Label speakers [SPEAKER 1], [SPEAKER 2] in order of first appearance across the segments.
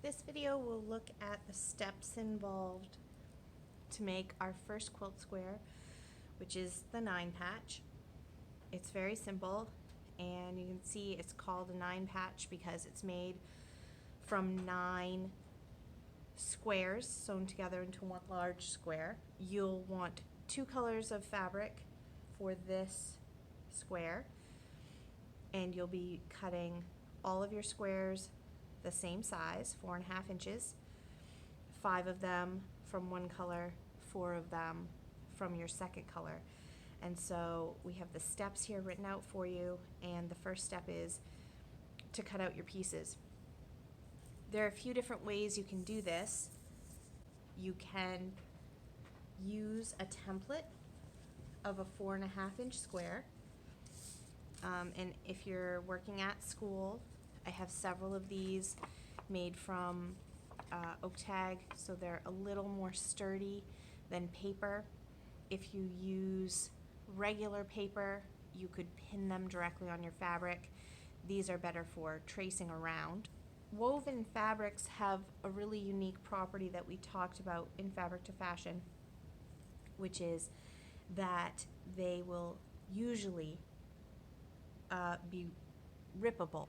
[SPEAKER 1] This video will look at the steps involved to make our first quilt square, which is the 9 patch. It's very simple, and you can see it's called a 9 patch because it's made from 9 squares sewn together into one large square. You'll want 2 colors of fabric for this square, and you'll be cutting all of your squares the same size, 4.5 inches, 5 of them from one color, 4 of them from your second color. And so we have the steps here written out for you, and the first step is to cut out your pieces. There are a few different ways you can do this. You can use a template of a 4.5 inch square, and if you're working at school, I have several of these made from oak tag, so they're a little more sturdy than paper. If you use regular paper, you could pin them directly on your fabric. These are better for tracing around. Woven fabrics have a really unique property that we talked about in Fabric to Fashion, which is that they will usually be rippable.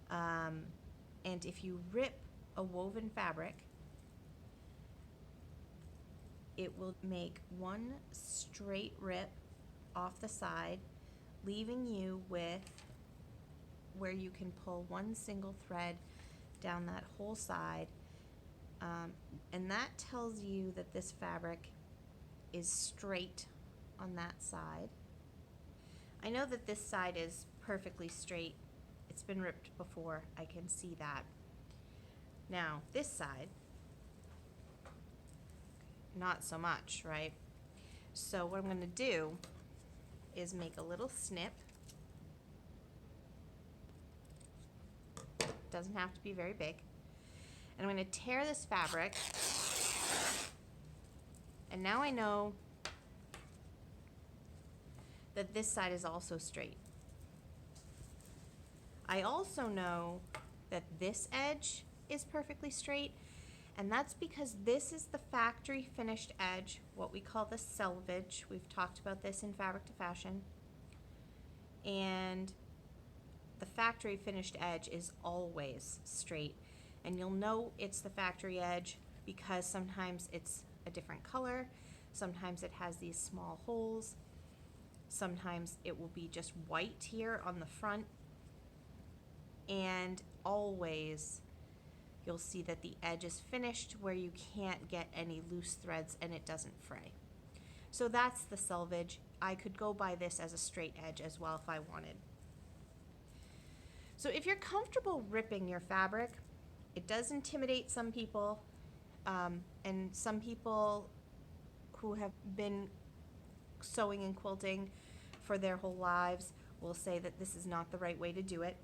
[SPEAKER 1] And if you rip a woven fabric, it will make one straight rip off the side, leaving you with where you can pull one single thread down that whole side, and that tells you that this fabric is straight on that side. I know that this side is perfectly straight. It's been ripped before, I can see that. Now this side, not so much, right? So what I'm going to do is make a little snip. Doesn't have to be very big. And I'm going to tear this fabric, and now I know that this side is also straight. I also know that this edge is perfectly straight, and that's because this is the factory finished edge, what we call the selvage. We've talked about this in Fabric to Fashion. And the factory finished edge is always straight, and you'll know it's the factory edge because sometimes it's a different color, sometimes it has these small holes, sometimes it will be just white here on the front, and always you'll see that the edge is finished where you can't get any loose threads and it doesn't fray. So that's the selvage. I could go by this as a straight edge as well if I wanted. So if you're comfortable ripping your fabric, it does intimidate some people, and some people who have been sewing and quilting for their whole lives will say that this is not the right way to do it.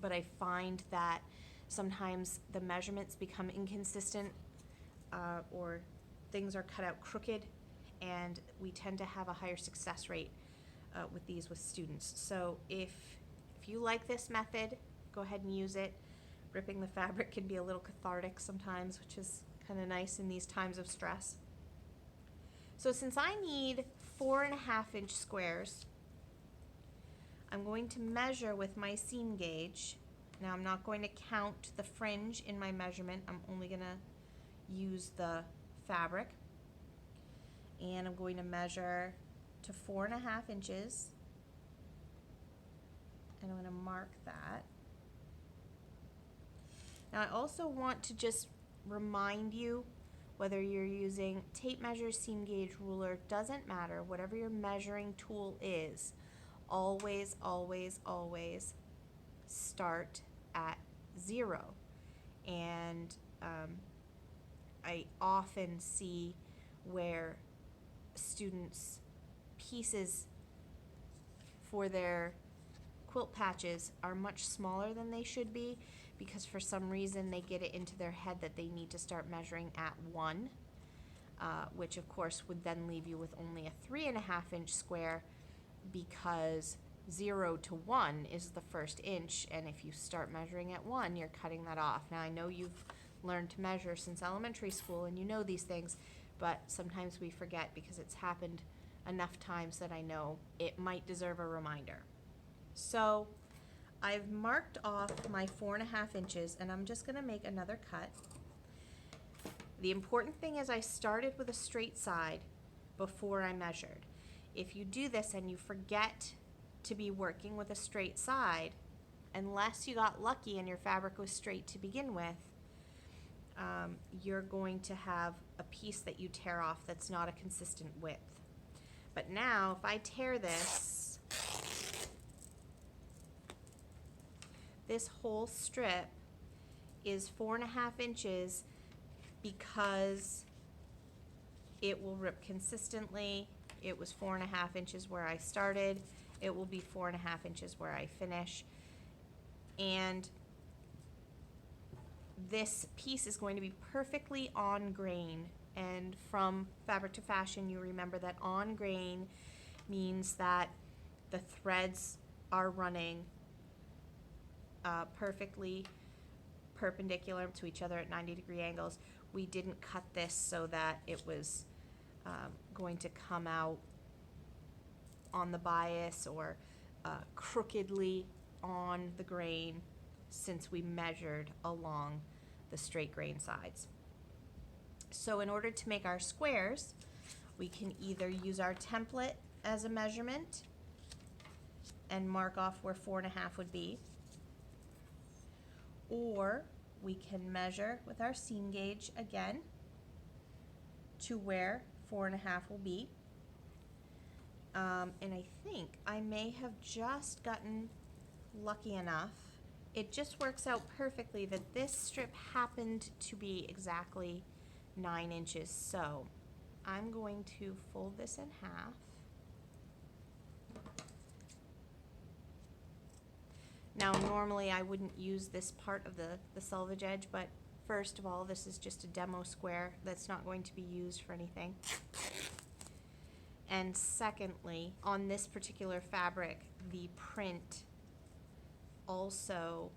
[SPEAKER 1] But I find that sometimes the measurements become inconsistent, or things are cut out crooked, and we tend to have a higher success rate with these with students. So if you like this method, go ahead and use it. Ripping the fabric can be a little cathartic sometimes, which is kind of nice in these times of stress. So since I need 4.5 inch squares, I'm going to measure with my seam gauge. Now I'm not going to count the fringe in my measurement. I'm only going to use the fabric. And I'm going to measure to 4.5 inches. And I'm going to mark that. Now I also want to just remind you, whether you're using tape measure, seam gauge, ruler, doesn't matter, whatever your measuring tool is, always, always, always start at 0. And I often see where students' pieces for their quilt patches are much smaller than they should be because for some reason they get it into their head that they need to start measuring at 1, which of course would then leave you with only a 3.5 inch square because 0 to 1 is the first inch, and if you start measuring at 1, you're cutting that off. Now, I know you've learned to measure since elementary school and you know these things, but sometimes we forget because it's happened enough times that I know it might deserve a reminder. So I've marked off my 4.5 inches, and I'm just gonna make another cut. The important thing is I started with a straight side before I measured. If you do this and you forget to be working with a straight side, unless you got lucky and your fabric was straight to begin with, you're going to have a piece that you tear off that's not a consistent width. But now, if I tear this whole strip is 4.5 inches because it will rip consistently. It was 4.5 inches where I started. It will be 4.5 inches where I finish. And this piece is going to be perfectly on grain. And from Fabric to Fashion, you remember that on grain means that the threads are running perfectly perpendicular to each other at 90-degree angles. We didn't cut this so that it was going to come out on the bias or crookedly on the grain, since we measured along the straight grain sides. So in order to make our squares, we can either use our template as a measurement and mark off where 4.5 would be, or we can measure with our seam gauge again to where 4.5 will be. And I think I may have just gotten lucky enough. It just works out perfectly that this strip happened to be exactly 9 inches. So I'm going to fold this in half. Now, normally I wouldn't use this part of the selvage edge, but first of all, this is just a demo square that's not going to be used for anything. And secondly, on this particular fabric, the print also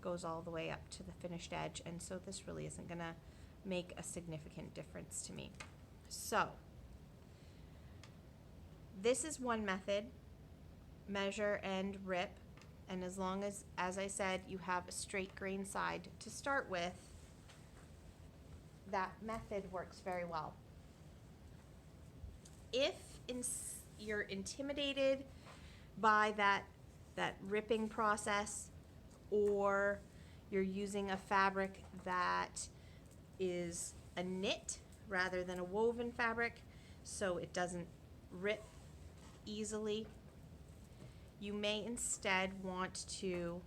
[SPEAKER 1] goes all the way up to the finished edge, and so this really isn't gonna make a significant difference to me. So this is one method, measure and rip, and as long as I said, you have a straight grain side to start with, that method works very well. If you're intimidated by that ripping process, or you're using a fabric that is a knit rather than a woven fabric, so it doesn't rip easily, you may instead want to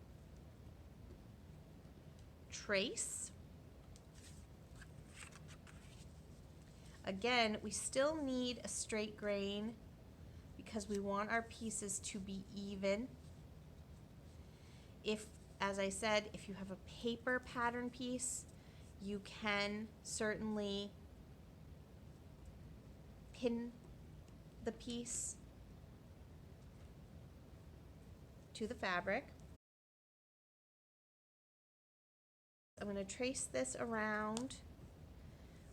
[SPEAKER 1] trace. Again, we still need a straight grain because we want our pieces to be even. If, as I said, if you have a paper pattern piece, you can certainly pin the piece to the fabric. I'm going to trace this around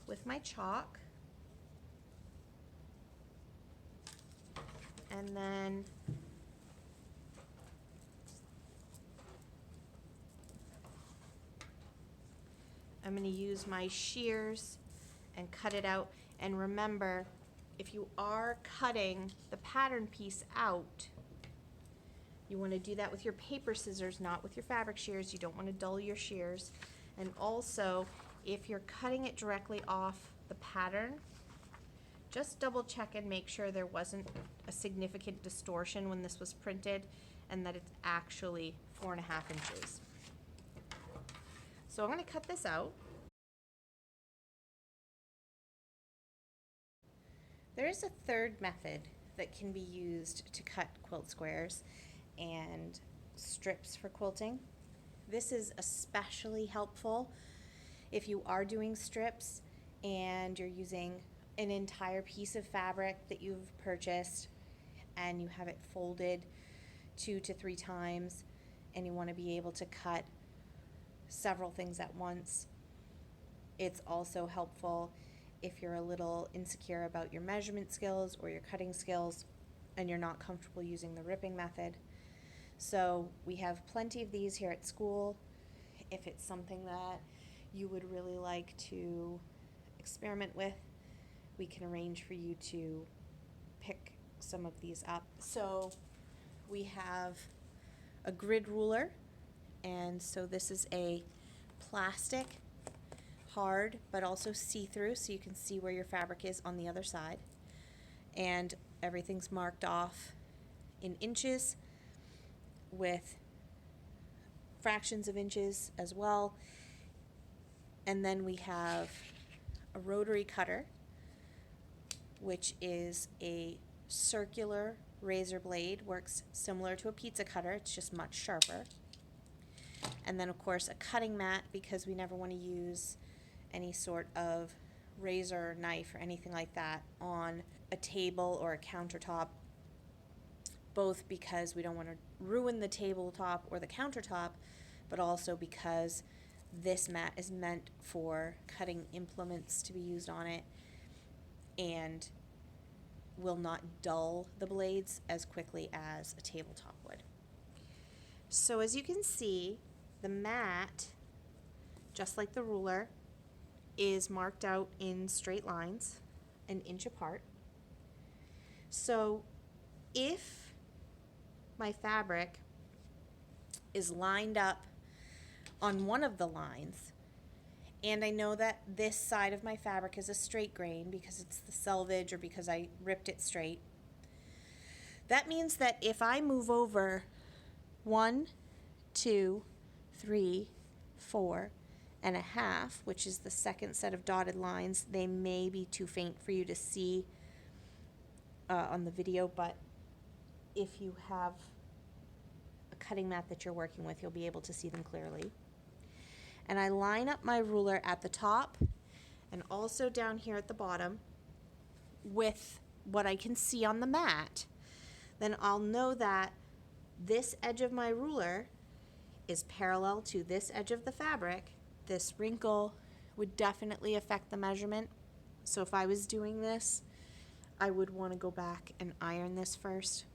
[SPEAKER 1] with my chalk, and then I'm going to use my shears and cut it out. And remember, if you are cutting the pattern piece out, you want to do that with your paper scissors, not with your fabric shears. You don't want to dull your shears. And also, if you're cutting it directly off the pattern, just double check and make sure there wasn't a significant distortion when this was printed and that it's actually 4.5 inches. So I'm going to cut this out. There is a third method that can be used to cut quilt squares and strips for quilting. This is especially helpful if you are doing strips and you're using an entire piece of fabric that you've purchased and you have it folded 2 to 3 times and you want to be able to cut several things at once. It's also helpful if you're a little insecure about your measurement skills or your cutting skills and you're not comfortable using the ripping method. So we have plenty of these here at school. If it's something that you would really like to experiment with, we can arrange for you to pick some of these up. So we have a grid ruler, and so this is a plastic, hard, but also see-through, so you can see where your fabric is on the other side. And everything's marked off in inches with fractions of inches as well. And then we have a rotary cutter, which is a circular razor blade, works similar to a pizza cutter, it's just much sharper. And then of course a cutting mat, because we never want to use any sort of razor or knife or anything like that on a table or a countertop, both because we don't want to ruin the tabletop or the countertop, but also because this mat is meant for cutting implements to be used on it and will not dull the blades as quickly as a tabletop would. So as you can see, the mat, just like the ruler, is marked out in straight lines, an inch apart. So if my fabric is lined up on one of the lines, and I know that this side of my fabric is a straight grain because it's the selvage or because I ripped it straight, that means that if I move over 1, 2, 3, 4 and a half, which is the second set of dotted lines, they may be too faint for you to see on the video, but if you have a cutting mat that you're working with, you'll be able to see them clearly. And I line up my ruler at the top and also down here at the bottom with what I can see on the mat, then I'll know that this edge of my ruler is parallel to this edge of the fabric. This wrinkle would definitely affect the measurement. So if I was doing this, I would want to go back and iron this first.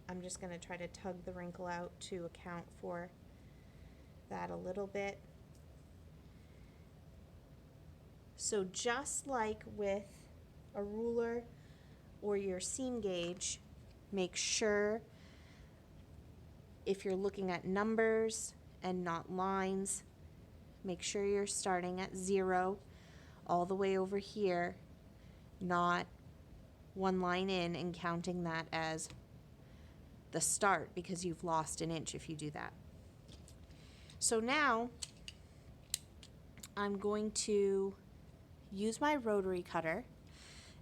[SPEAKER 1] I'm just going to try to tug the wrinkle out to account for that a little bit. So just like with a ruler or your seam gauge, make sure if you're looking at numbers and not lines, make sure you're starting at 0 all the way over here, not one line in and counting that as the start, because you've lost an inch if you do that. So now I'm going to use my rotary cutter,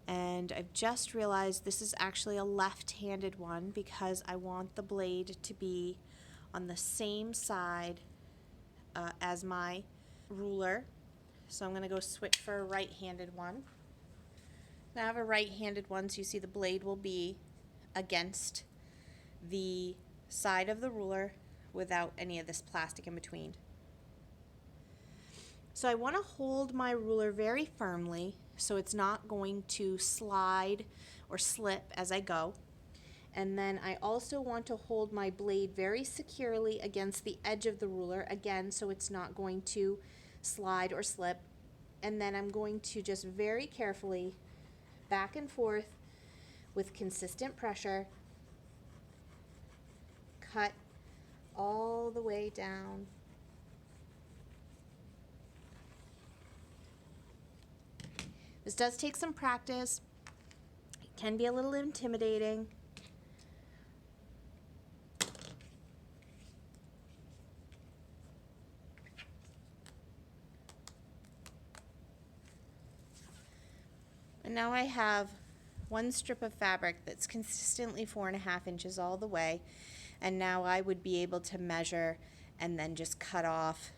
[SPEAKER 1] and I've just realized this is actually a left-handed one because I want the blade to be on the same side as my ruler. So I'm going to go switch for a right-handed one. Now I have a right-handed one, so you see the blade will be against the side of the ruler without any of this plastic in between. So I want to hold my ruler very firmly so it's not going to slide or slip as I go. And then I also want to hold my blade very securely against the edge of the ruler, again, so it's not going to slide or slip. And then I'm going to just very carefully back and forth with consistent pressure cut all the way down. This does take some practice. It can be a little intimidating. And now I have one strip of fabric that's consistently 4.5 inches all the way, and now I would be able to measure and then just cut off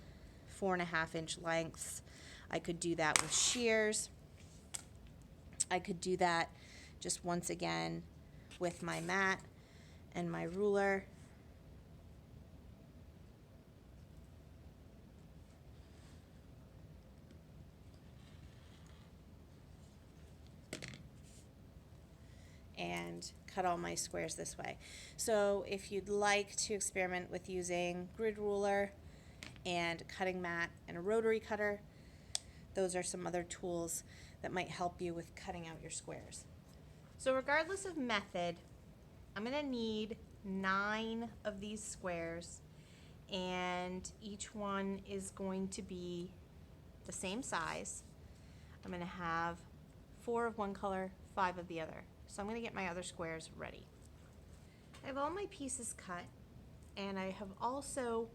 [SPEAKER 1] 4.5 inch lengths. I could do that with shears. I could do that just once again with my mat and my ruler. And cut all my squares this way. So if you'd like to experiment with using grid ruler and cutting mat and a rotary cutter, those are some other tools that might help you with cutting out your squares. So regardless of method, I'm going to need 9 of these squares, and each one is going to be the same size. I'm going to have 4 of one color, 5 of the other. So I'm going to get my other squares ready. I have all my pieces cut, and I have also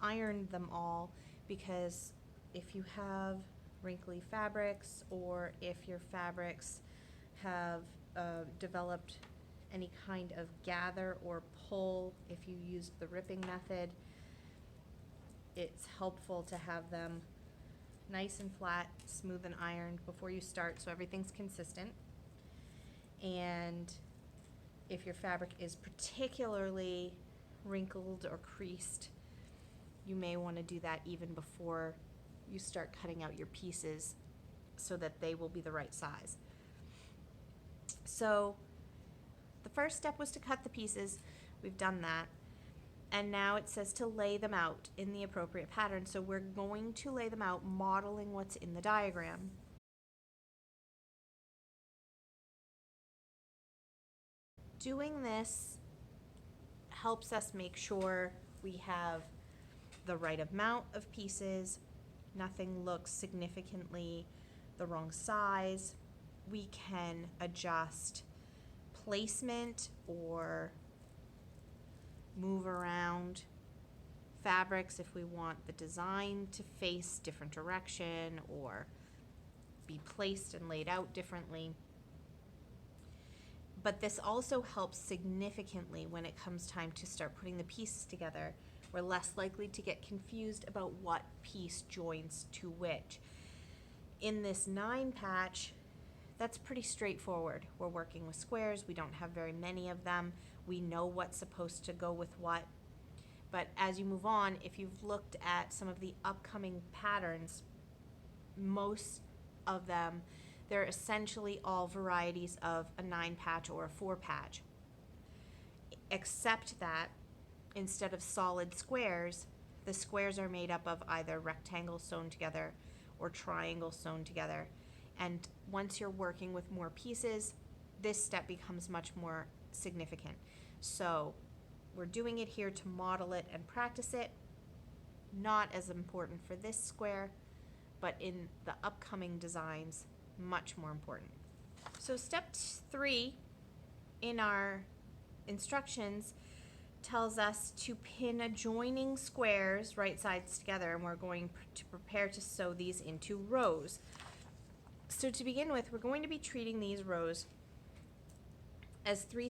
[SPEAKER 1] ironed them all, because if you have wrinkly fabrics, or if your fabrics have developed any kind of gather or pull, if you used the ripping method, it's helpful to have them nice and flat, smooth and ironed before you start, so everything's consistent. And if your fabric is particularly wrinkled or creased, you may want to do that even before you start cutting out your pieces, so that they will be the right size. So the first step was to cut the pieces. We've done that. And now it says to lay them out in the appropriate pattern. So we're going to lay them out modeling what's in the diagram. Doing this helps us make sure we have the right amount of pieces, nothing looks significantly the wrong size. We can adjust placement or move around fabrics if we want the design to face different direction or be placed and laid out differently. But this also helps significantly when it comes time to start putting the pieces together. We're less likely to get confused about what piece joins to which. In this 9 patch, that's pretty straightforward. We're working with squares. We don't have very many of them. We know what's supposed to go with what. But as you move on, if you've looked at some of the upcoming patterns, most of them, they're essentially all varieties of a 9 patch or a 4 patch. Except that instead of solid squares, the squares are made up of either rectangles sewn together or triangles sewn together. And once you're working with more pieces, this step becomes much more significant. So we're doing it here to model it and practice it. Not as important for this square, but in the upcoming designs, much more important. So step 3 in our instructions tells us to pin adjoining squares right sides together, and we're going to prepare to sew these into rows. So to begin with, we're going to be treating these rows as 3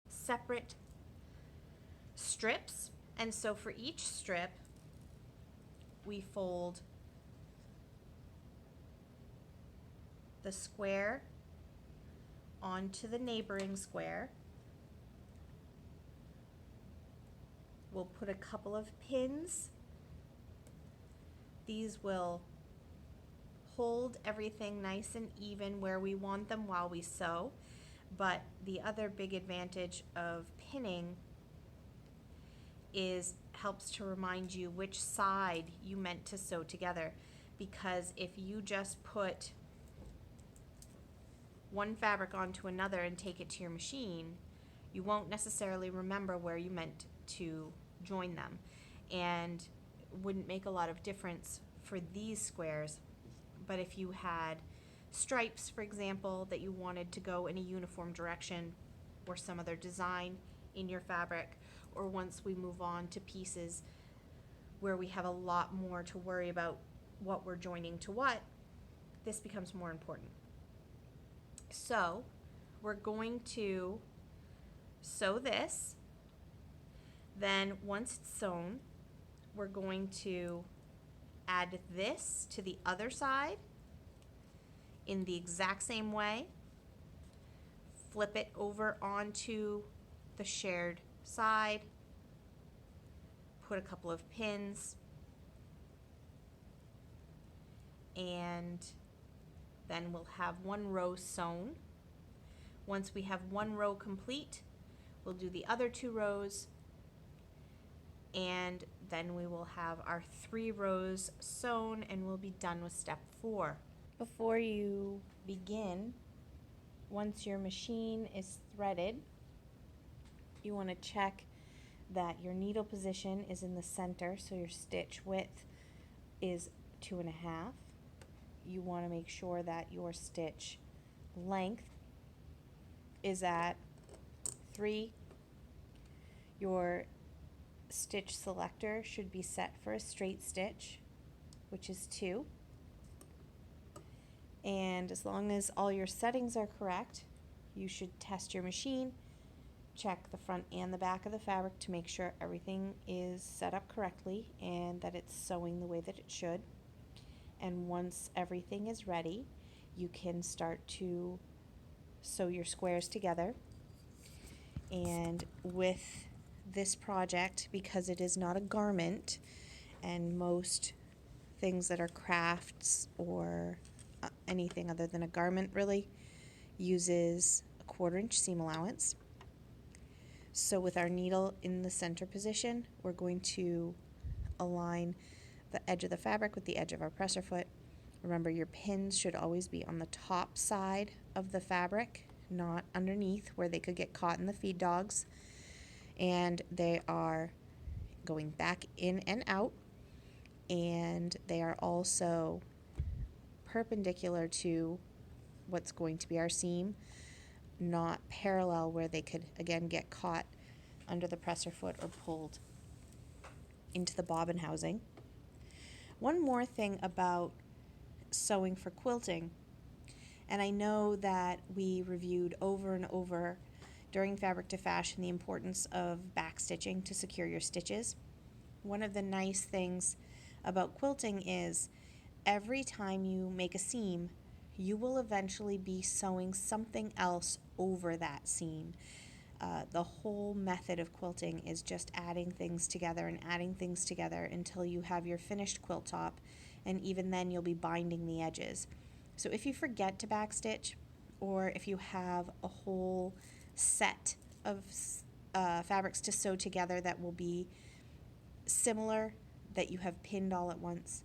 [SPEAKER 1] separate strips, and so for each strip we fold the square onto the neighboring square. We'll put a couple of pins. These will hold everything nice and even where we want them while we sew. But the other big advantage of pinning is helps to remind you which side you meant to sew together, because if you just put one fabric onto another and take it to your machine, you won't necessarily remember where you meant to join them, and wouldn't make a lot of difference for these squares. But if you had stripes, for example, that you wanted to go in a uniform direction, or some other design in your fabric, or once we move on to pieces where we have a lot more to worry about what we're joining to what, this becomes more important. So we're going to sew this. Then once it's sewn, we're going to add this to the other side in the exact same way. flip it over onto the shared side, put a couple of pins, and then we'll have one row sewn. Once we have one row complete, we'll do the other 2 rows, and then we will have our 3 rows sewn, and we'll be done with step 4. Before you begin, once your machine is threaded, you want to check that your needle position is in the center, so your stitch width is 2.5. You want to make sure that your stitch length is at 3. Your stitch selector should be set for a straight stitch, which is 2. And as long as all your settings are correct, you should test your machine, check the front and the back of the fabric to make sure everything is set up correctly and that it's sewing the way that it should. And once everything is ready, you can start to sew your squares together. And with this project, because it is not a garment, and most things that are crafts or anything other than a garment really uses a 1/4 inch seam allowance. So with our needle in the center position, we're going to align the edge of the fabric with the edge of our presser foot. Remember, your pins should always be on the top side of the fabric, not underneath where they could get caught in the feed dogs. And they are going back in and out, and they are also perpendicular to what's going to be our seam, not parallel where they could again get caught under the presser foot or pulled into the bobbin housing. One more thing about sewing for quilting, and I know that we reviewed over and over during Fabric to Fashion the importance of back stitching to secure your stitches. One of the nice things about quilting is every time you make a seam, you will eventually be sewing something else over that seam. The whole method of quilting is just adding things together and adding things together until you have your finished quilt top, and even then you'll be binding the edges. So if you forget to backstitch, or if you have a whole set of fabrics to sew together that will be similar, that you have pinned all at once,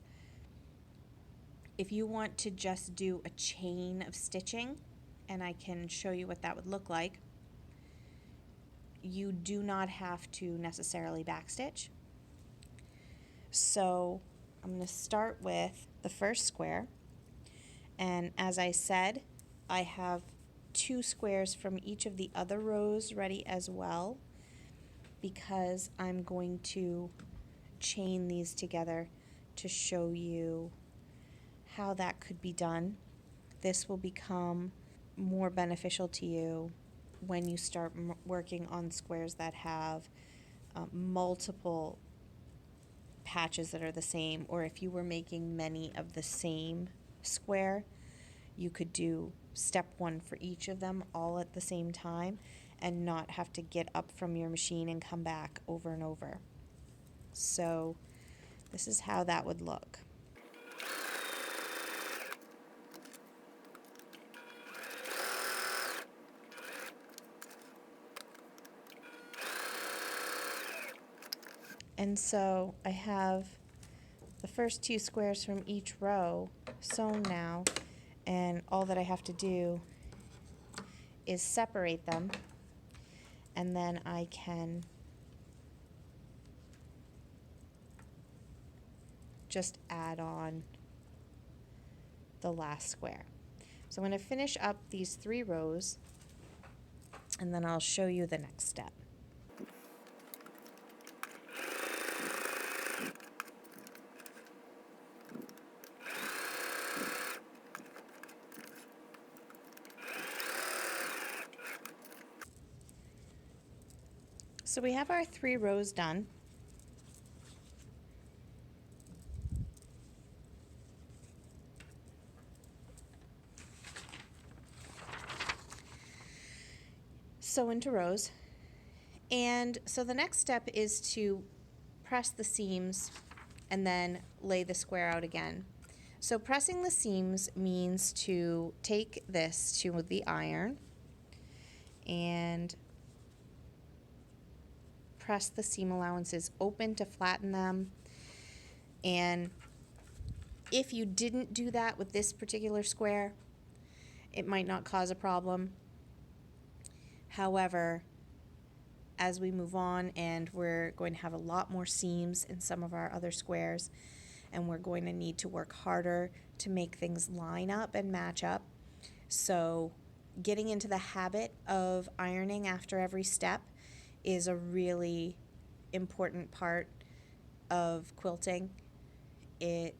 [SPEAKER 1] if you want to just do a chain of stitching, and I can show you what that would look like, you do not have to necessarily backstitch. So I'm going to start with the first square, and as I said, I have 2 squares from each of the other rows ready as well, because I'm going to chain these together to show you how that could be done. This will become more beneficial to you when you start working on squares that have multiple patches that are the same, or if you were making many of the same square, you could do step 1 for each of them all at the same time and not have to get up from your machine and come back over and over. So this is how that would look. And so I have the first 2 squares from each row sewn now, and all that I have to do is separate them, and then I can just add on the last square. So I'm going to finish up these 3 rows, and then I'll show you the next step. So we have our 3 rows done. sew into rows. And so the next step is to press the seams and then lay the square out again. So pressing the seams means to take this to the iron and press the seam allowances open to flatten them. And if you didn't do that with this particular square, it might not cause a problem. However, as we move on, and we're going to have a lot more seams in some of our other squares, and we're going to need to work harder to make things line up and match up. So getting into the habit of ironing after every step is a really important part of quilting. It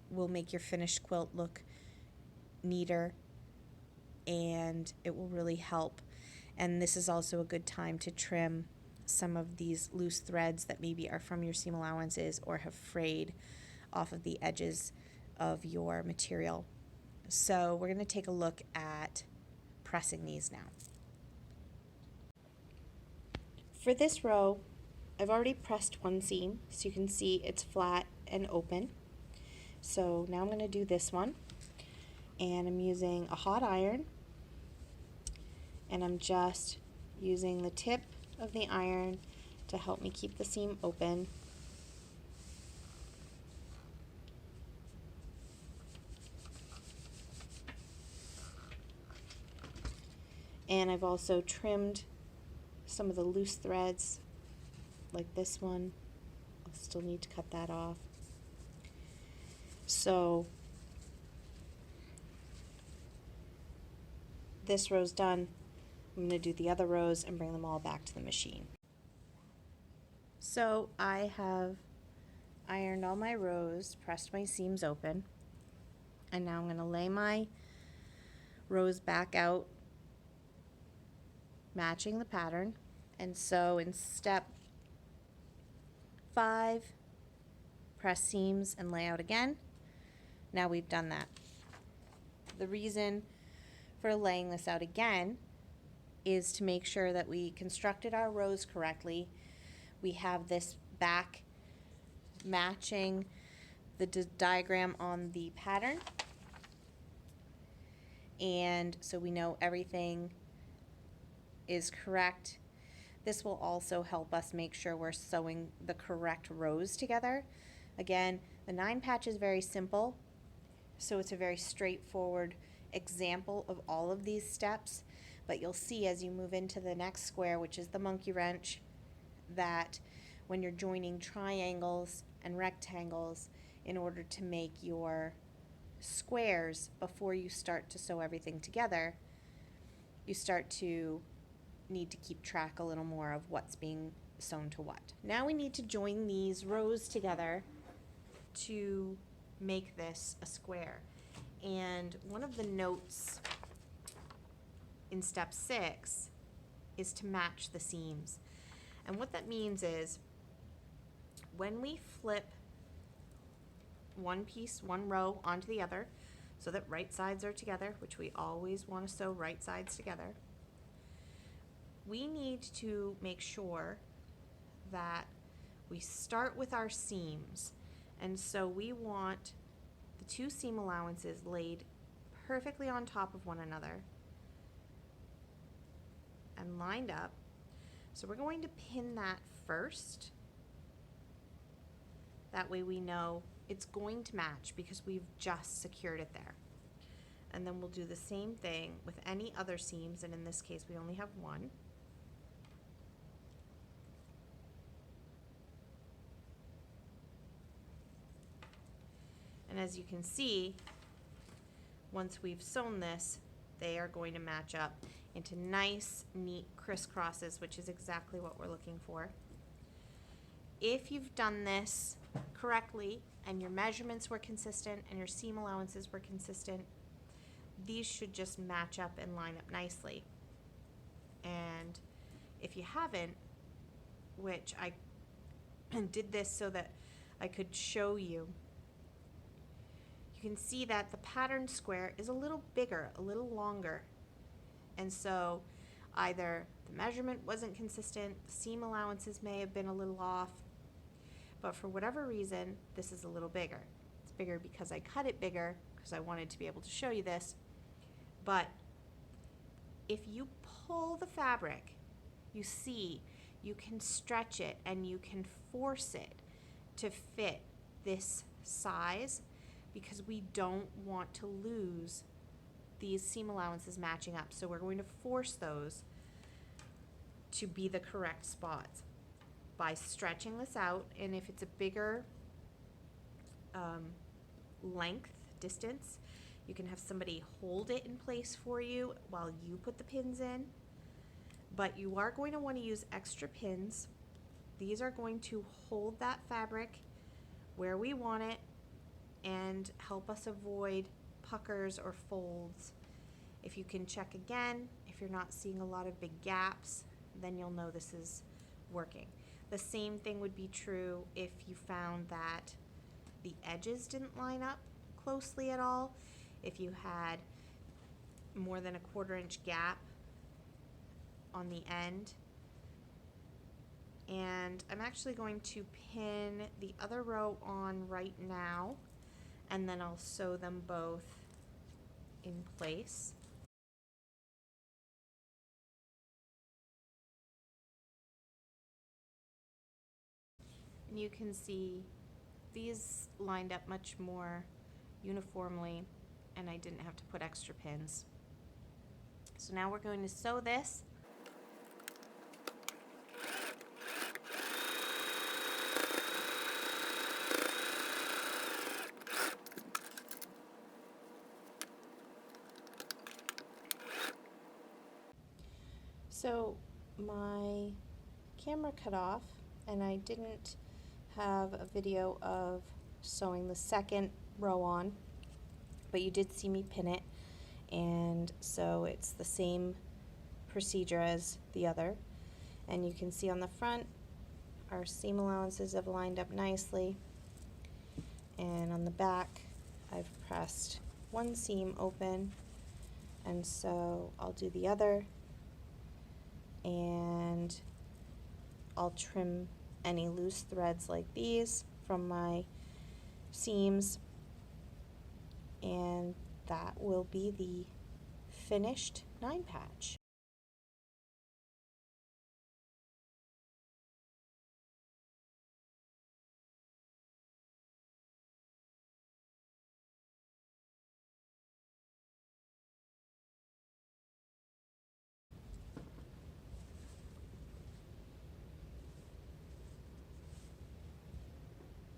[SPEAKER 1] will make your finished quilt look neater, and it will really help. And this is also a good time to trim some of these loose threads that maybe are from your seam allowances or have frayed off of the edges of your material. So we're going to take a look at pressing these now. For this row, I've already pressed one seam, so you can see it's flat and open. So now I'm going to do this one, and I'm using a hot iron, and I'm just using the tip of the iron to help me keep the seam open. And I've also trimmed some of the loose threads, like this one. I'll still need to cut that off. So this row's done. I'm going to do the other rows and bring them all back to the machine. So I have ironed all my rows, pressed my seams open, and now I'm going to lay my rows back out, matching the pattern. And so in step 5, press seams and lay out again. Now we've done that. The reason for laying this out again is to make sure that we constructed our rows correctly. We have this back matching the diagram on the pattern, and so we know everything is correct. This will also help us make sure we're sewing the correct rows together. Again, the 9 patch is very simple, so it's a very straightforward example of all of these steps, but you'll see as you move into the next square, which is the monkey wrench, that when you're joining triangles and rectangles in order to make your squares before you start to sew everything together, you start to need to keep track a little more of what's being sewn to what. Now we need to join these rows together to make this a square. And one of the notes in step 6 is to match the seams. And what that means is when we flip one piece, one row onto the other, so that right sides are together, which we always want to sew right sides together, we need to make sure that we start with our seams. And so we want the 2 seam allowances laid perfectly on top of one another and lined up. So we're going to pin that first. That way we know it's going to match because we've just secured it there. And then we'll do the same thing with any other seams, and in this case we only have one. And as you can see, once we've sewn this, they are going to match up into nice, neat crisscrosses, which is exactly what we're looking for. If you've done this correctly and your measurements were consistent and your seam allowances were consistent, these should just match up and line up nicely. And if you haven't, which I did this so that I could show you, you can see that the pattern square is a little bigger, a little longer. And so Either the measurement wasn't consistent, the seam allowances may have been a little off, but for whatever reason, this is a little bigger. It's bigger because I cut it bigger because I wanted to be able to show you this. But if you pull the fabric, you see you can stretch it and you can force it to fit this size, because we don't want to lose these seam allowances matching up. So we're going to force those to be the correct spots by stretching this out. And if it's a bigger length distance, you can have somebody hold it in place for you while you put the pins in. But you are going to want to use extra pins. These are going to hold that fabric where we want it and help us avoid puckers or folds. If you can check again, if you're not seeing a lot of big gaps, then you'll know this is working. The same thing would be true if you found that the edges didn't line up closely at all. If you had more than a 1/4 inch gap on the end. And I'm actually going to pin the other row on right now, and then I'll sew them both in place. And you can see these lined up much more uniformly, and I didn't have to put extra pins. So now we're going to sew this. So my camera cut off and I didn't have a video of sewing the second row on, but you did see me pin it, and so it's the same procedure as the other. And you can see on the front our seam allowances have lined up nicely, and on the back I've pressed one seam open, and so I'll do the other, and I'll trim any loose threads like these from my seams, and that will be the finished 9 patch.